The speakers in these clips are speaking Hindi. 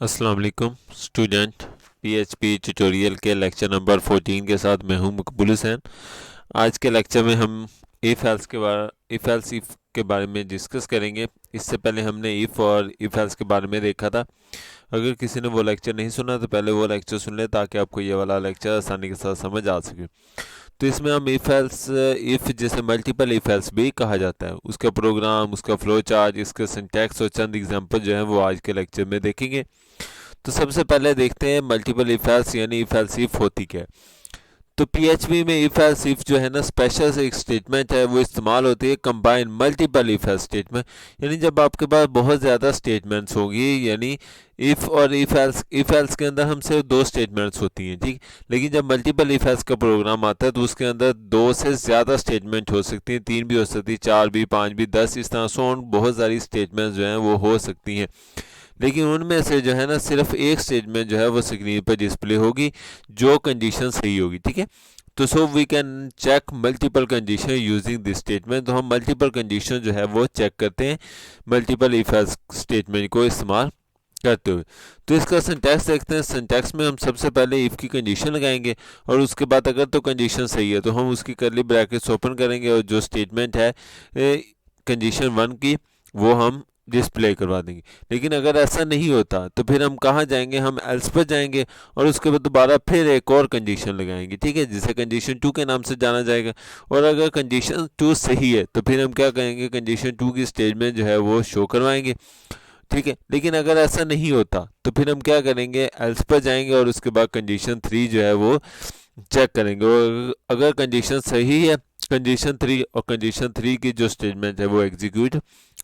अस्सलाम वालेकुम स्टूडेंट। पीएचपी ट्यूटोरियल के लेक्चर नंबर 14 के साथ मैं हूं मकबूल हुसैन। आज के लेक्चर में हम इफ़ एल्स इफ़ के बारे में डिस्कस करेंगे। इससे पहले हमने इफ़ और इफ़ एल्स के बारे में देखा था। अगर किसी ने वो लेक्चर नहीं सुना तो पहले वो लेक्चर सुन ले ताकि आपको ये वाला लेक्चर आसानी के साथ समझ आ सके। तो इसमें हम इफ़ जैसे मल्टीपल इफ़ एल्स भी कहा जाता है, उसका प्रोग्राम, उसका फ्लो चार्ट, इसका सिंटैक्स और चंद एग्जांपल जो है वो आज के लेक्चर में देखेंगे। तो सबसे पहले देखते हैं मल्टीपल इफ एल्स यानी इफ एल्स इफ होती क्या है। तो पीएचपी में इफ एल्स इफ जो है ना स्पेशल से एक स्टेटमेंट है, वो इस्तेमाल होती है combine multiple if else statement. यानी जब आपके पास बहुत ज़्यादा स्टेटमेंट्स होगी, यानी इफ़ और इफ एल्स के अंदर हम सिर्फ दो स्टेटमेंट्स होती हैं, ठीक। लेकिन जब मल्टीपल इफ एल्स का प्रोग्राम आता है तो उसके अंदर दो से ज़्यादा स्टेटमेंट हो सकती हैं, तीन भी हो सकती है, चार भी, पाँच भी, 10, इस तरह से बहुत सारी स्टेटमेंट्स जो हैं वो हो सकती हैं। लेकिन उनमें से जो है ना सिर्फ एक स्टेटमेंट जो है वो स्क्रीन पर डिस्प्ले होगी जो कंडीशन सही होगी, ठीक है। तो so we can check multiple condition using this statement. तो हम मल्टीपल कंडीशन जो है वो चेक करते हैं मल्टीपल इफ एल्स स्टेटमेंट को इस्तेमाल करते हुए। तो इसका सिंटैक्स देखते हैं। सिंटैक्स में हम सबसे पहले इफ़ की कंडीशन लगाएंगे और उसके बाद अगर तो कंडीशन सही है तो हम उसकी करली ब्रैकेट्स ओपन करेंगे और जो स्टेटमेंट है कंडीशन वन की वो हम डिस्प्ले करवा देंगे। लेकिन अगर ऐसा नहीं होता तो फिर हम कहाँ जाएंगे, हम एल्स पर जाएंगे और उसके बाद दोबारा फिर एक और कंडीशन लगाएंगे, ठीक है, जिसे कंडीशन टू के नाम से जाना जाएगा। और अगर कंडीशन टू सही है तो फिर हम क्या करेंगे, कंडीशन टू की स्टेटमेंट जो है वो शो करवाएंगे, ठीक है। लेकिन अगर ऐसा नहीं होता तो फिर हम क्या करेंगे, एल्स पर जाएंगे और उसके बाद कंडीशन थ्री जो है वो चेक करेंगे। और अगर कंडीशन सही है कंडीशन थ्री, और कंडीशन थ्री की जो स्टेटमेंट है वो एग्जीक्यूट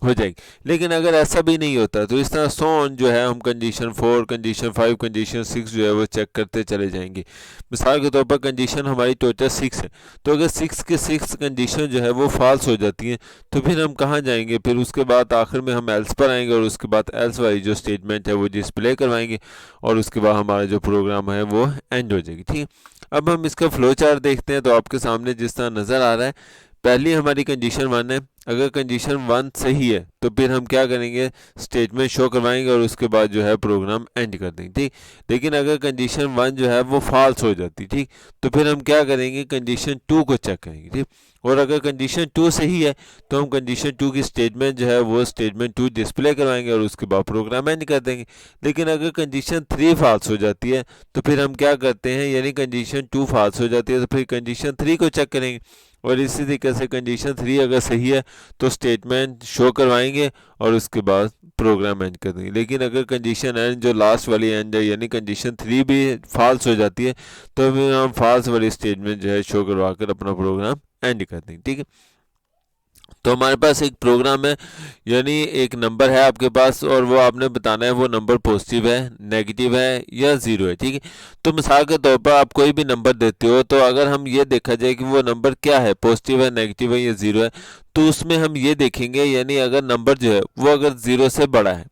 हो जाएगी। लेकिन अगर ऐसा भी नहीं होता तो इस तरह सो ऑन जो है हम condition four, condition five, condition six जो है वो चेक करते चले जाएंगे। मिसाल के तौर पर कंडीशन हमारी टोटल सिक्स है, तो अगर सिक्स के सिक्स कंडीशन जो है वो फॉल्स हो जाती हैं तो फिर हम कहाँ जाएंगे, फिर उसके बाद आखिर में हम एल्स पर आएंगे और उसके बाद एल्स वाली जो स्टेटमेंट है वो डिस्प्ले करवाएंगे और उसके बाद हमारा जो प्रोग्राम है वो एंड हो जाएगी, ठीक है। अब हम इसका फ्लो चार्ट देखते हैं। तो आपके सामने जिस तरह नज़र आ रहा है, पहली हमारी कंडीशन वन है। अगर कंडीशन वन सही है तो फिर हम क्या करेंगे, स्टेटमेंट शो करवाएंगे और उसके बाद जो है प्रोग्राम एंड कर देंगे, ठीक। लेकिन अगर कंडीशन वन जो है वो फॉल्स हो जाती, ठीक, तो फिर हम क्या करेंगे, कंडीशन टू को चेक करेंगे, ठीक। और अगर कंडीशन टू सही है तो हम कंडीशन टू की स्टेटमेंट जो है वो स्टेटमेंट टू डिस्प्ले करवाएंगे और उसके बाद प्रोग्राम एंड कर देंगे। लेकिन अगर कंडीशन थ्री फॉल्स हो जाती है तो फिर हम क्या करते हैं, यानी कंडीशन टू फॉल्स हो जाती है तो फिर कंडीशन थ्री को चेक करेंगे। और इसी तरीके से कंडीशन थ्री अगर सही है तो स्टेटमेंट शो करवाएंगे और उसके बाद प्रोग्राम एंड कर देंगे। लेकिन अगर कंडीशन एंड जो लास्ट वाली एंड है यानी कंडीशन थ्री भी फॉल्स हो जाती है तो फिर हम फॉल्स वाली स्टेटमेंट जो है शो करवा कर अपना प्रोग्राम एंड कर देंगे, ठीक है। तो हमारे पास एक प्रोग्राम है, यानी एक नंबर है आपके पास और वो आपने बताना है वो नंबर पॉजिटिव है, नेगेटिव है या ज़ीरो है, ठीक है। तो मिसाल के तौर पर आप कोई भी नंबर देते हो तो अगर हम ये देखा जाए कि वो नंबर क्या है, पॉजिटिव है, नेगेटिव है या ज़ीरो है, तो उसमें हम ये देखेंगे, यानी अगर नंबर जो है वो अगर ज़ीरो से बड़ा है,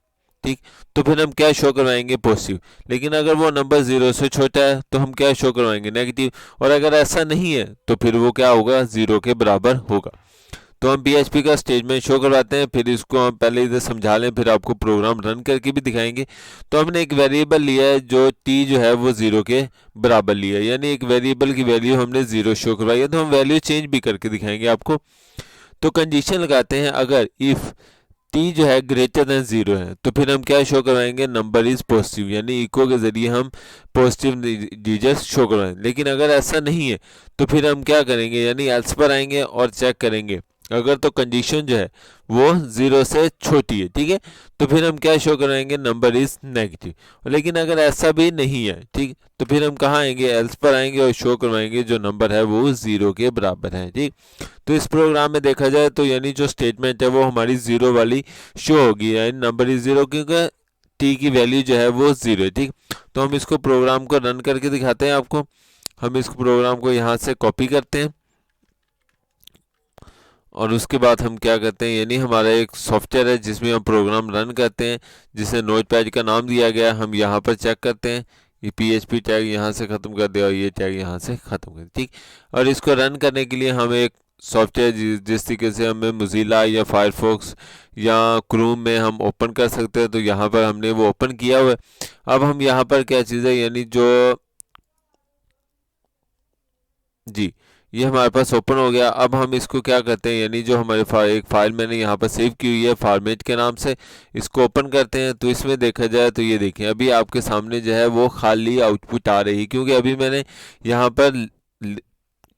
ठीक, तो फिर हम क्या शो करवाएंगे, पॉजिटिव। लेकिन अगर वो नंबर ज़ीरो से छोटा है तो हम क्या शो करवाएंगे, नेगेटिव। और अगर ऐसा नहीं है तो फिर वो क्या होगा, ज़ीरो के बराबर होगा। तो हम पीएचपी का स्टेटमेंट शो करवाते हैं, फिर इसको हम पहले इधर समझा लें, फिर आपको प्रोग्राम रन करके भी दिखाएंगे। तो हमने एक वेरिएबल लिया है जो टी जो है वो ज़ीरो के बराबर लिया है, यानी एक वेरिएबल की वैल्यू हमने ज़ीरो शो करवाई है। तो हम वैल्यू चेंज भी करके दिखाएंगे आपको। तो कंडीशन लगाते हैं, अगर इफ़ टी जो है ग्रेटर देन ज़ीरो है तो फिर हम क्या शो करवाएंगे, नंबर इज़ पॉजिटिव, यानी इको के ज़रिए हम पॉजिटिव डिजिट्स शो करवाएंगे। लेकिन अगर ऐसा नहीं है तो फिर हम क्या करेंगे, यानी एल्स पर आएंगे और चेक करेंगे अगर तो कंडीशन जो है वो ज़ीरो से छोटी है, ठीक है, तो फिर हम क्या शो कराएंगे, नंबर इज़ नेगेटिव। लेकिन अगर ऐसा भी नहीं है, ठीक, तो फिर हम कहाँ आएंगे, एल्स पर आएंगे और शो करवाएंगे जो नंबर है वो ज़ीरो के बराबर है, ठीक। तो इस प्रोग्राम में देखा जाए तो यानी जो स्टेटमेंट है वो हमारी ज़ीरो वाली शो होगी, यानी नंबर इज़ ज़ीरो, क्योंकि टी की वैल्यू जो है वो ज़ीरो है, ठीक। तो हम इसको प्रोग्राम को रन करके दिखाते हैं आपको। हम इस प्रोग्राम को यहाँ से कॉपी करते हैं और उसके बाद हम क्या करते हैं, यानी हमारा एक सॉफ्टवेयर है जिसमें हम प्रोग्राम रन करते हैं, जिसे नोटपैड का नाम दिया गया है। हम यहाँ पर चेक करते हैं, ये पीएचपी टैग यहाँ से ख़त्म कर दिया और ये टैग यहाँ से ख़त्म कर दिया, ठीक। और इसको रन करने के लिए हम एक सॉफ्टवेयर जिस तरीके से हमें मोज़िला या फायरफॉक्स या क्रोम में हम ओपन कर सकते हैं, तो यहाँ पर हमने वो ओपन किया हुआ है। अब हम यहाँ पर क्या चीज़ है, यानी जो जी ये हमारे पास ओपन हो गया। अब हम इसको क्या करते हैं, यानी जो हमारे एक फ़ाइल मैंने यहाँ पर सेव की हुई है फॉर्मेट के नाम से, इसको ओपन करते हैं। तो इसमें देखा जाए तो ये देखिए अभी आपके सामने जो है वो खाली आउटपुट आ रही है, क्योंकि अभी मैंने यहाँ पर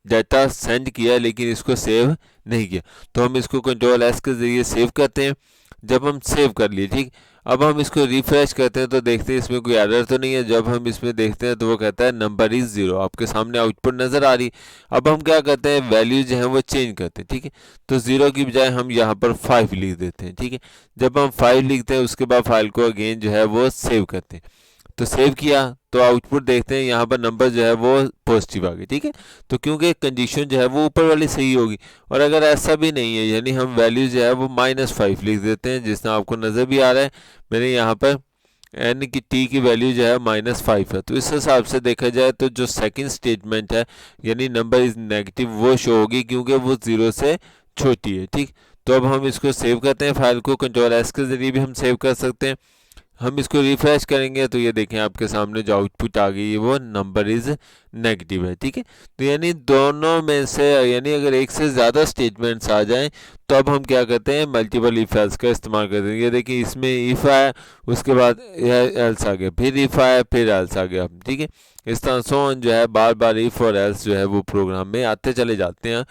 डाटा सेंड किया लेकिन इसको सेव नहीं किया। तो हम इसको कंट्रोल एस के ज़रिए सेव करते हैं। जब हम सेव कर लिए, ठीक, अब हम इसको रिफ्रेश करते हैं तो देखते हैं इसमें कोई एरर तो नहीं है। जब हम इसमें देखते हैं तो वो कहता है नंबर इज़ 0, आपके सामने आउटपुट नज़र आ रही। अब हम क्या करते हैं, वैल्यू जो है वो चेंज करते हैं, ठीक है। तो 0 की बजाय हम यहाँ पर 5 लिख देते हैं, ठीक है। जब हम 5 लिखते हैं उसके बाद फाइल को अगेन जो है वो सेव करते हैं। तो सेव किया तो आउटपुट देखते हैं यहाँ पर नंबर जो है वो पॉजिटिव आ गई, ठीक है। तो क्योंकि कंडीशन जो है वो ऊपर वाली सही होगी। और अगर ऐसा भी नहीं है, यानी हम वैल्यू जो है वो -5 लिख देते हैं, जिस तरह आपको नज़र भी आ रहा है मैंने यहाँ पर एन की टी की वैल्यू जो है -5 है। तो इस हिसाब से देखा जाए तो जो सेकंड स्टेटमेंट है यानी नंबर इज नेगेटिव वो शो होगी, क्योंकि वो 0 से छोटी है, ठीक। तो अब हम इसको सेव करते हैं, फाइल को कंट्रोल एस के ज़रिए भी हम सेव कर सकते हैं। हम इसको रिफ्रेश करेंगे तो ये देखें आपके सामने जो आउटपुट आ गई है वो नंबर इज़ नेगेटिव है, ठीक है। तो यानी दोनों में से, यानी अगर एक से ज़्यादा स्टेटमेंट्स आ जाएं तो अब हम क्या करते हैं, मल्टीपल इफ एल्स का इस्तेमाल करते हैं। ये देखिए इसमें इफ़ आया, उसके बाद एल्स आ गया, फिर इफ़ आया, फिर एल्स आ गया, ठीक है। इस तरह सो ऑन जो है बार बार इफ़ और एल्स जो है वो प्रोग्राम में आते चले जाते हैं।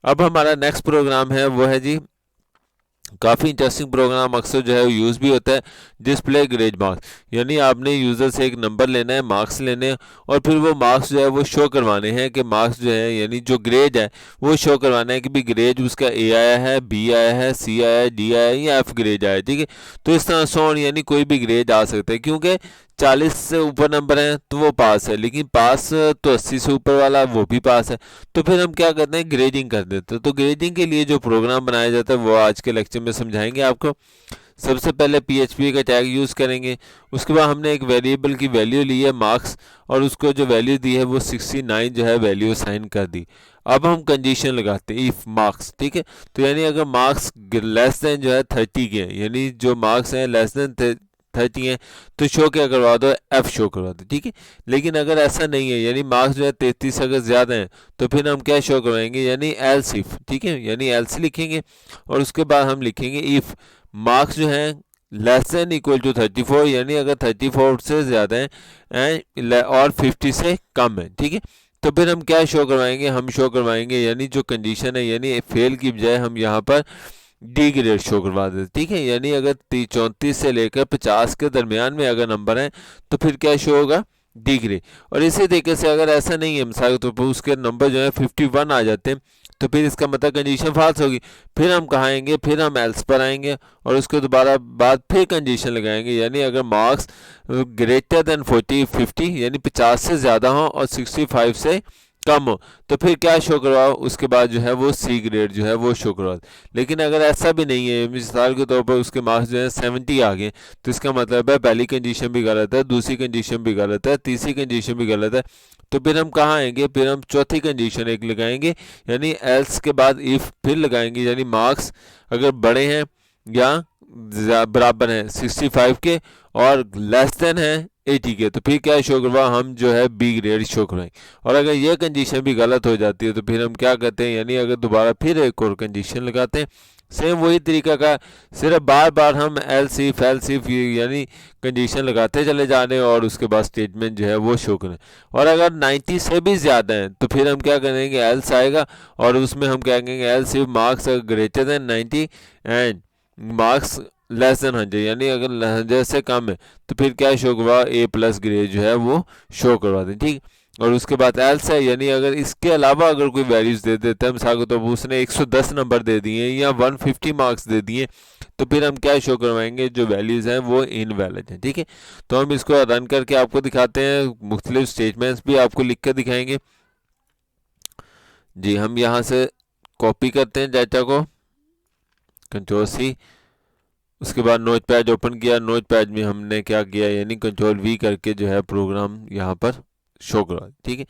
अब हमारा नेक्स्ट प्रोग्राम है वो है जी, काफ़ी इंटरेस्टिंग प्रोग्राम, अक्सर जो है यूज़ भी होता है, डिस्प्ले ग्रेड मार्क्स। यानी आपने यूज़र से एक नंबर लेना है, मार्क्स लेने हैं, और फिर वो मार्क्स जो है वो शो करवाने हैं कि मार्क्स जो है यानी जो ग्रेड है वो शो करवाना है कि भी ग्रेड उसका ए आया है, बी आया है, सी आया है, डी आया है या एफ ग्रेड आया है, ठीक है। तो इस तरह सोन यानी कोई भी ग्रेड आ सकता है, क्योंकि 40 से ऊपर नंबर हैं तो वो पास है, लेकिन पास तो 80 से ऊपर वाला वो भी पास है। तो फिर हम क्या करते हैं, ग्रेडिंग कर देते हैं। तो ग्रेडिंग के लिए जो प्रोग्राम बनाया जाता है वो आज के लेक्चर में समझाएंगे आपको। सबसे पहले PHP का टैग यूज़ करेंगे, उसके बाद हमने एक वेरिएबल की वैल्यू ली है मार्क्स, और उसको जो वैल्यू दी है वो 69 जो है वैल्यू साइन कर दी। अब हम कंडीशन लगाते हैं इफ़ मार्क्स, ठीक है। तो यानी अगर मार्क्स लेस देन जो है 30 के, यानी जो मार्क्स हैं लेस देन 30 हैं तो शो क्या करवा दो, एफ शो करवा दो, ठीक है। लेकिन अगर ऐसा नहीं है, यानी मार्क्स जो है 33 अगर ज़्यादा हैं तो फिर हम क्या शो करवाएंगे, यानी एल्स इफ, ठीक है, यानी एल्स लिखेंगे। और उसके बाद हम लिखेंगे इफ़ मार्क्स जो हैं लेस देन इक्वल टू 34, यानी अगर 34 से ज़्यादा हैं और 50 से कम है, ठीक है। तो फिर हम क्या शो करवाएंगे, हम शो करवाएंगे यानी जो कंडीशन है, यानी फेल की बजाय हम यहाँ पर डी ग्रेड शो करवा देते, ठीक है। यानी अगर 34 से लेकर 50 के दरमियान में अगर नंबर है तो फिर क्या शो होगा, डी ग्रेड। और इसी तरीके से अगर ऐसा नहीं है, मिसाल के तौर पर उसके नंबर जो है 51 आ जाते हैं तो फिर इसका मतलब कंडीशन फाल्स होगी। फिर हम कहाँ आएंगे, फिर हम एल्स पर आएंगे और उसके दोबारा बाद फिर कंडीशन लगाएंगे, यानी अगर मार्क्स ग्रेटर देन 50 यानी 50 से ज़्यादा हो और 65 से कम हो तो फिर क्या शो करवाओ, उसके बाद जो है वो सी ग्रेड जो है वो शो करवाओ। लेकिन अगर ऐसा भी नहीं है, मिसाल के तौर पर उसके मार्क्स जो है 70 आ गए, तो इसका मतलब है पहली कंडीशन भी गलत है, दूसरी कंडीशन भी गलत है, तीसरी कंडीशन भी गलत है। तो फिर हम कहाँ आएंगे, फिर हम चौथी कंडीशन एक लगाएंगे, यानी एल्स के बाद इफ़ फिर लगाएंगे, यानी मार्क्स अगर बड़े हैं या बराबर हैं 65 के और लेस देन है 80 के, तो फिर क्या शो करवा, हम जो है बी ग्रेड शो करवाएंगे। और अगर ये कंडीशन भी गलत हो जाती है तो फिर हम क्या करते हैं, यानी अगर दोबारा फिर एक और कंडीशन लगाते हैं, सेम वही तरीका का, सिर्फ बार बार हम एल्स इफ यानी कंडीशन लगाते चले जाने और उसके बाद स्टेटमेंट जो है वो शो करें। और अगर 90 से भी ज़्यादा है तो फिर हम क्या करेंगे, एल्स आएगा और उसमें हम क्या कहेंगे, else if marks greater than 90 and marks less than 100, यानी अगर 100 से कम है तो फिर क्या शो करवा, A+ ग्रेड जो है वो शो करवा दें, ठीक। और उसके बाद एल्स है, यानी अगर इसके अलावा अगर कोई वैल्यूज़ दे देते हैं, मिसाल तो उसने 110 नंबर दे दिए या 150 मार्क्स दे दिए, तो फिर हम क्या शो करवाएंगे, जो वैल्यूज़ हैं वो इनवैलिड हैं, ठीक है। तो हम इसको रन करके आपको दिखाते हैं, मुख्तलिफ स्टेटमेंट्स भी आपको लिख कर दिखाएंगे। जी हम यहाँ से कॉपी करते हैं डाटा को, Ctrl+C, उसके बाद नोट पैड ओपन किया, नोट पैड में हमने क्या किया, यानी Ctrl+V करके जो है प्रोग्राम यहाँ पर शो करा, ठीक है।